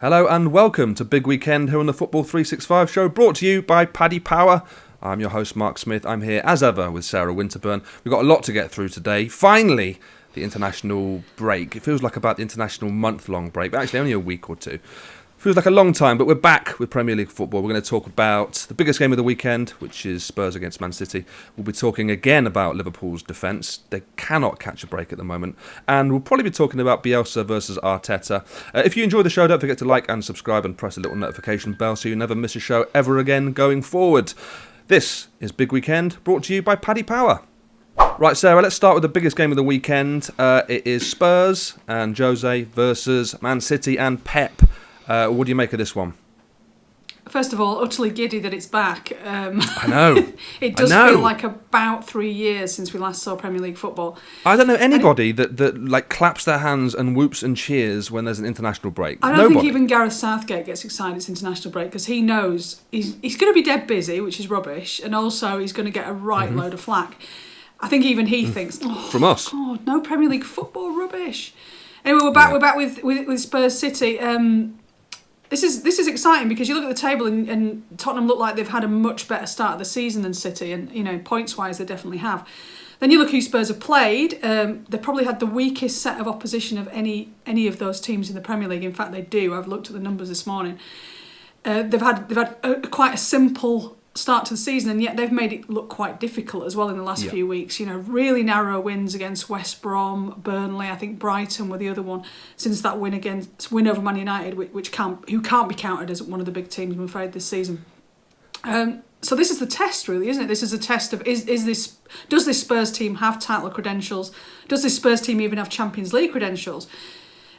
Hello and welcome to Big Weekend here on the Football365 show, brought to you by Paddy Power. I'm your host Mark Smith. I'm here as ever with Sarah Winterburn. We've got a lot to get through today. Finally, the international break. It feels like about the international month-long break, but actually only a week or two. Feels like a long time, but we're back with Premier League football. We're going to talk about the biggest game of the weekend, which is Spurs against Man City. We'll be talking again about Liverpool's defence. They cannot catch a break at the moment. And we'll probably be talking about Bielsa versus Arteta. If you enjoy the show, don't forget to like and subscribe and press the little notification bell so you never miss a show ever again going forward. This is Big Weekend, brought to you by Paddy Power. Right, Sarah, let's start with the biggest game of the weekend. It is Spurs and Jose versus Man City and Pep. What do you make of this one? First of all, utterly giddy that it's back. I know. It does feel like about 3 years since we last saw Premier League football. I don't know anybody that like claps their hands and whoops and cheers when there's an international break. I don't think even Gareth Southgate gets excited it's international break because he knows he's going to be dead busy, which is rubbish, and also he's going to get a load of flack. I think even he thinks, from us. God, no Premier League football, rubbish. Anyway, we're back. Yeah. We're back with Spurs City. This is exciting because you look at the table and Tottenham look like they've had a much better start of the season than City, and points wise they definitely have. Then you look who Spurs have played. They've probably had the weakest set of opposition of any of those teams in the Premier League. In fact, they do. I've looked at the numbers this morning. They've had quite a simple start to the season, and yet they've made it look quite difficult as well in the last few weeks. Really narrow wins against West Brom, Burnley. I think Brighton were the other one since that win over Man United, who can't be counted as one of the big teams, I'm afraid, this season. So this is the test, really, isn't it? This is a test of does this Spurs team have title credentials? Does this Spurs team even have Champions League credentials?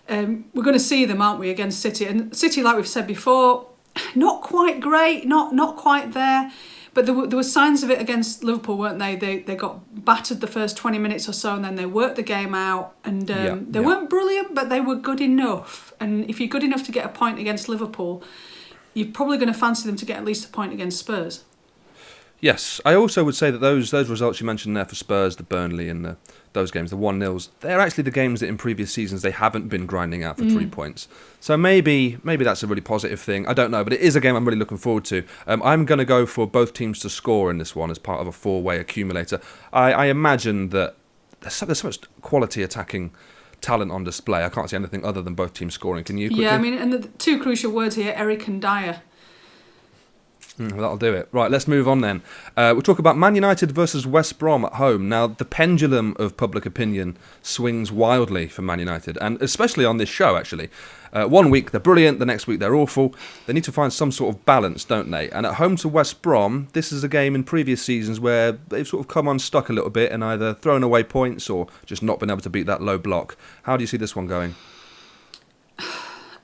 We're going to see them, aren't we, against City? And City, like we've said before, not quite great, not quite there, but there were signs of it against Liverpool, weren't they? They got battered the first 20 minutes or so, and then they worked the game out, and they weren't brilliant, but they were good enough. And if you're good enough to get a point against Liverpool, you're probably going to fancy them to get at least a point against Spurs. Yes, I also would say that those results you mentioned there for Spurs, the Burnley and those games, the 1-0s, they're actually the games that in previous seasons they haven't been grinding out for 3 points. So maybe that's a really positive thing. I don't know, but it is a game I'm really looking forward to. I'm going to go for both teams to score in this one as part of a 4-way accumulator. I imagine that there's so much quality attacking talent on display. I can't see anything other than both teams scoring. Can you quickly? Yeah, I mean, and the two crucial words here, Eric and Dyer. That'll do it. Right, let's move on then. We'll talk about Man Utd versus West Brom at home. Now, the pendulum of public opinion swings wildly for Man Utd, and especially on this show, actually. 1 week they're brilliant, the next week they're awful. They need to find some sort of balance, don't they? And at home to West Brom, this is a game in previous seasons where they've sort of come unstuck a little bit and either thrown away points or just not been able to beat that low block. How do you see this one going?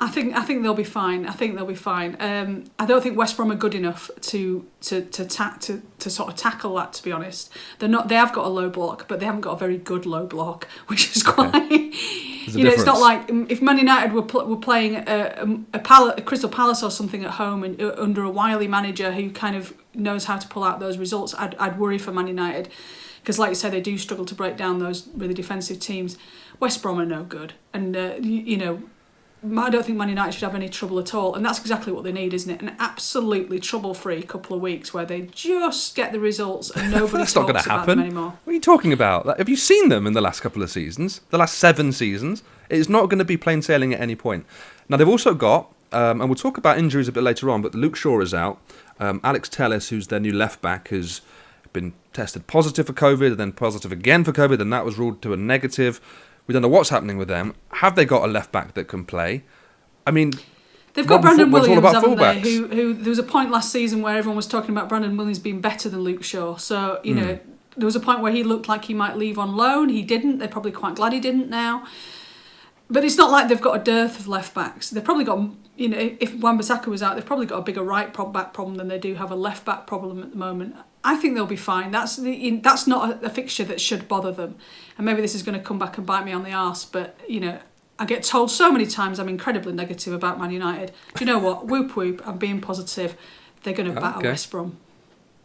I think they'll be fine. I don't think West Brom are good enough to sort of tackle that. To be honest, they're not. They have got a low block, but they haven't got a very good low block, which is quite. It's not like if Man United were playing a Crystal Palace or something at home and under a wily manager who kind of knows how to pull out those results. I'd worry for Man United because, like you said, they do struggle to break down those really defensive teams. West Brom are no good, and I don't think Man United should have any trouble at all, and that's exactly what they need, isn't it? An absolutely trouble-free couple of weeks where they just get the results and nobody that's talks not about them anymore. What are you talking about? Have you seen them in the last couple of seasons? The last 7 seasons? It's not going to be plain sailing at any point. Now, they've also got, and we'll talk about injuries a bit later on, but Luke Shaw is out. Alex Telles, who's their new left-back, has been tested positive for COVID, and then positive again for COVID, and that was ruled to a negative. We don't know what's happening with them. Have they got a left-back that can play? I mean, they've got Brandon Williams, haven't they? Who there was a point last season where everyone was talking about Brandon Williams being better than Luke Shaw. So, there was a point where he looked like he might leave on loan. He didn't. They're probably quite glad he didn't now. But it's not like they've got a dearth of left-backs. They've probably got, if Wan-Bissaka was out, they've probably got a bigger right-back problem than they do have a left-back problem at the moment. I think they'll be fine. That's not a fixture that should bother them. And maybe this is going to come back and bite me on the arse, but, I get told so many times I'm incredibly negative about Man United. Do you know what? Whoop whoop, I'm being positive. They're going to batter West Brom.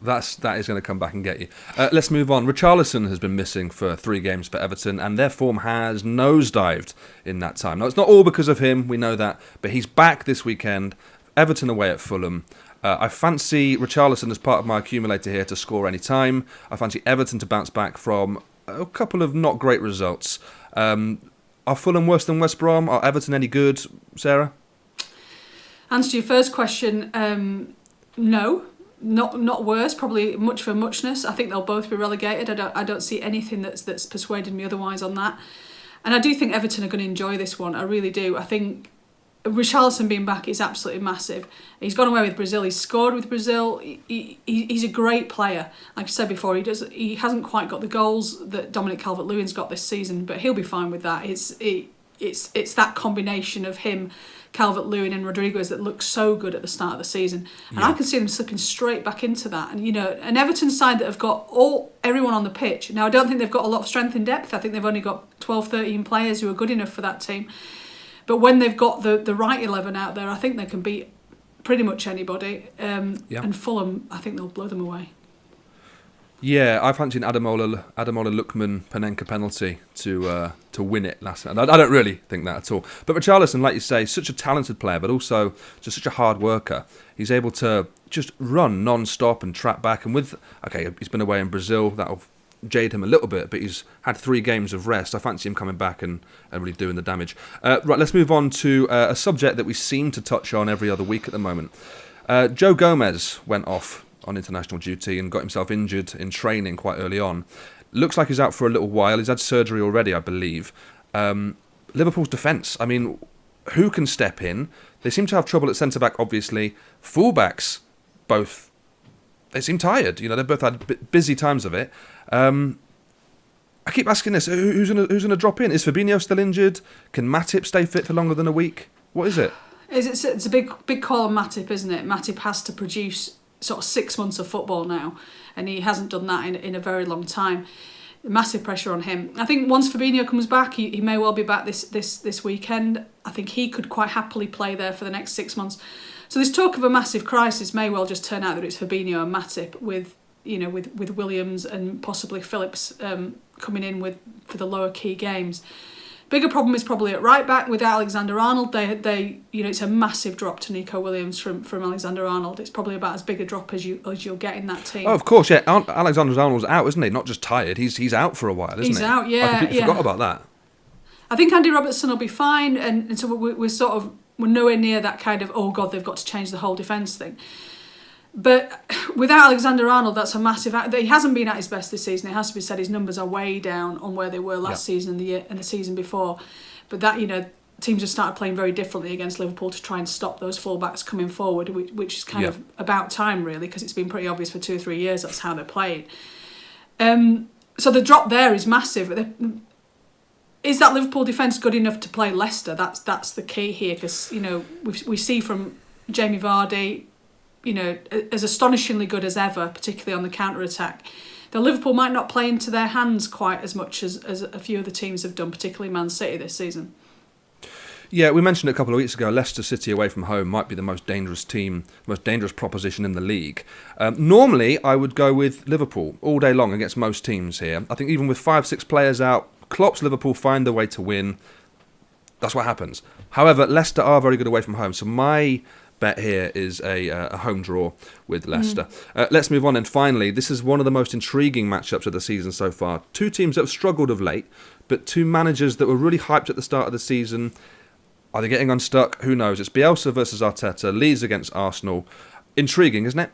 That is going to come back and get you. Let's move on. Richarlison has been missing for 3 games for Everton, and their form has nosedived in that time. Now, it's not all because of him, we know that, but he's back this weekend. Everton away at Fulham. I fancy Richarlison as part of my accumulator here to score any time. I fancy Everton to bounce back from a couple of not great results. Are Fulham worse than West Brom? Are Everton any good, Sarah? Answer to your first question, no. Not worse, probably much for muchness. I think they'll both be relegated. I don't see anything that's persuaded me otherwise on that. And I do think Everton are going to enjoy this one. I really do. I think Richarlison being back is absolutely massive. He's gone away with Brazil. He's scored with Brazil. He's a great player. Like I said before, he hasn't quite got the goals that Dominic Calvert-Lewin's got this season, but he'll be fine with that. It's that combination of him, Calvert-Lewin and Rodriguez that looks so good at the start of the season. And I can see them slipping straight back into that. And, an Everton side that have got everyone on the pitch. Now, I don't think they've got a lot of strength in depth. I think they've only got 12, 13 players who are good enough for that team. But when they've got the right 11 out there, I think they can beat pretty much anybody. And Fulham, I think they'll blow them away. Yeah, I fancied Ademola Lookman Panenka penalty to win it last night. I don't really think that at all. But Richarlison, like you say, such a talented player, but also just such a hard worker. He's able to just run non-stop and trap back. And he's been away in Brazil. That'll jade him a little bit, but he's had 3 games of rest. I fancy him coming back and really doing the damage. Right, let's move on to a subject that we seem to touch on every other week at the moment. Joe Gomez went off on international duty and got himself injured in training quite early on. Looks like he's out for a little while. He's had surgery already, I believe. Liverpool's defence, I mean, who can step in? They seem to have trouble at centre-back, obviously. Full-backs, both, they seem tired. They've both had busy times of it. I keep asking this, who's gonna drop in? Is Fabinho still injured? Can Matip stay fit for longer than a week? What is it? It's a big call on Matip, isn't it? Matip has to produce sort of 6 months of football now, and he hasn't done that in a very long time. Massive pressure on him. I think once Fabinho comes back, he may well be back this weekend. I think he could quite happily play there for the next 6 months. So this talk of a massive crisis may well just turn out that it's Fabinho and Matip with Williams and possibly Phillips coming in for the lower key games. Bigger problem is probably at right back with Alexander Arnold. They it's a massive drop to Nico Williams from Alexander Arnold. It's probably about as big a drop as you'll get in that team. Oh, of course, yeah. Alexander Arnold's out, isn't he? Not just tired. He's out for a while, isn't he? He's out, yeah. I completely forgot about that. I think Andy Robertson will be fine, and so we're nowhere near that kind of, oh God, they've got to change the whole defence thing. But without Alexander Arnold, that's a massive. He hasn't been at his best this season. It has to be said. His numbers are way down on where they were last season and the season before. But that teams have started playing very differently against Liverpool to try and stop those fullbacks coming forward, which is kind of about time really, because it's been pretty obvious for 2 or 3 years that's how they're playing. So the drop there is massive. Is that Liverpool defence good enough to play Leicester? That's the key here, because we see from Jamie Vardy, as astonishingly good as ever, particularly on the counter-attack. The Liverpool might not play into their hands quite as much as a few other teams have done, particularly Man City this season. Yeah, we mentioned a couple of weeks ago, Leicester City away from home might be the most dangerous proposition in the league. Normally, I would go with Liverpool all day long against most teams here. I think even with 5-6 players out, Klopp's Liverpool find their way to win. That's what happens. However, Leicester are very good away from home, so my bet here is a home draw with Leicester. Let's move on, and finally, this is one of the most intriguing matchups of the season so far. 2 teams that have struggled of late, but 2 managers that were really hyped at the start of the season. Are they getting unstuck? Who knows? It's Bielsa versus Arteta, Leeds against Arsenal. Intriguing, isn't it?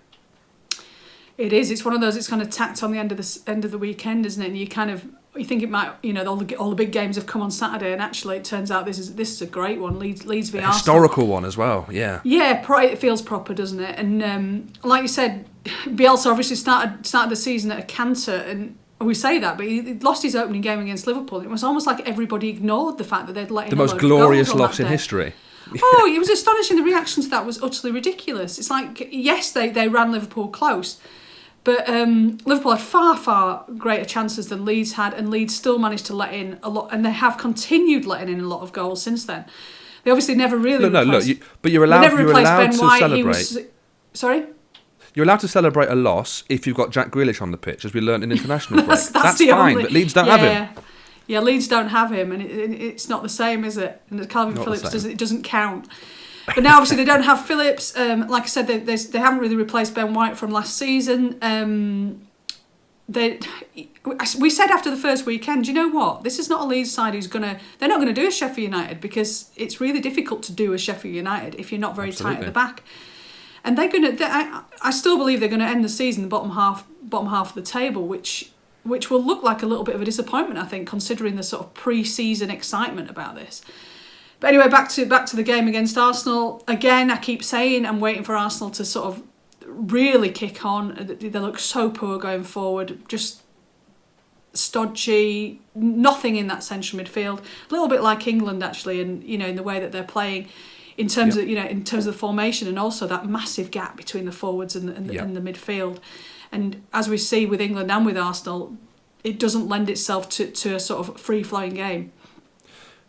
It is. It's one of those. It's kind of tacked on the end of the weekend, isn't it? And you think it might. All the big games have come on Saturday, and actually, it turns out this is a great one. Leeds v Arsenal. Historical one as well. Yeah. Yeah, it feels proper, doesn't it? And like you said, Bielsa obviously started the season at a canter, and we say that, but he lost his opening game against Liverpool. It was almost like everybody ignored the fact that they'd let in the most glorious loss in history. Oh, it was astonishing. The reaction to that was utterly ridiculous. It's like, yes, they ran Liverpool close, but Liverpool had far greater chances than Leeds had, and Leeds still managed to let in a lot, and they have continued letting in a lot of goals since then. They obviously never really but you're allowed to celebrate. Sorry? You're allowed to celebrate a loss if you've got Jack Grealish on the pitch, as we learned in international break. That's fine, but Leeds don't have him. Yeah, Leeds don't have him, and it's not the same, is it? And Calvin Phillips doesn't count. But now, obviously, they don't have Phillips. Like I said, they haven't really replaced Ben White from last season. We said after the first weekend, you know what? This is not a Leeds side they're not going to do a Sheffield United, because it's really difficult to do a Sheffield United if you're not very tight at the back. And I still believe they're going to end the season in the bottom half of the table, which will look like a little bit of a disappointment, I think, considering the sort of pre-season excitement about this. But anyway, back to the game against Arsenal. Again, I keep saying I'm waiting for Arsenal to sort of really kick on. They look so poor going forward, just stodgy, nothing in that central midfield. A little bit like England, actually, and in the way that they're playing. In terms of the formation, and also that massive gap between the forwards and the midfield. And as we see with England and with Arsenal, it doesn't lend itself to a sort of free-flowing game.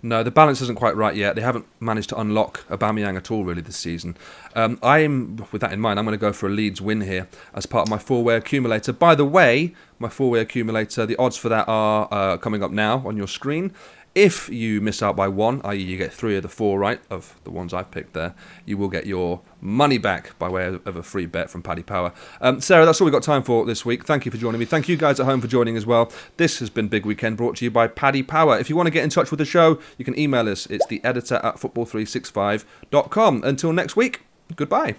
No, the balance isn't quite right yet. They haven't managed to unlock Aubameyang at all, really, this season. With that in mind, I'm going to go for a Leeds win here as part of my four-way accumulator. By the way, my four-way accumulator, the odds for that are coming up now on your screen. If you miss out by one, i.e. you get 3 of the 4 right of the ones I've picked there, you will get your money back by way of a free bet from Paddy Power. Sarah, that's all we've got time for this week. Thank you for joining me. Thank you guys at home for joining as well. This has been Big Weekend, brought to you by Paddy Power. If you want to get in touch with the show, you can email us. It's the editor at football365.com. Until next week, goodbye.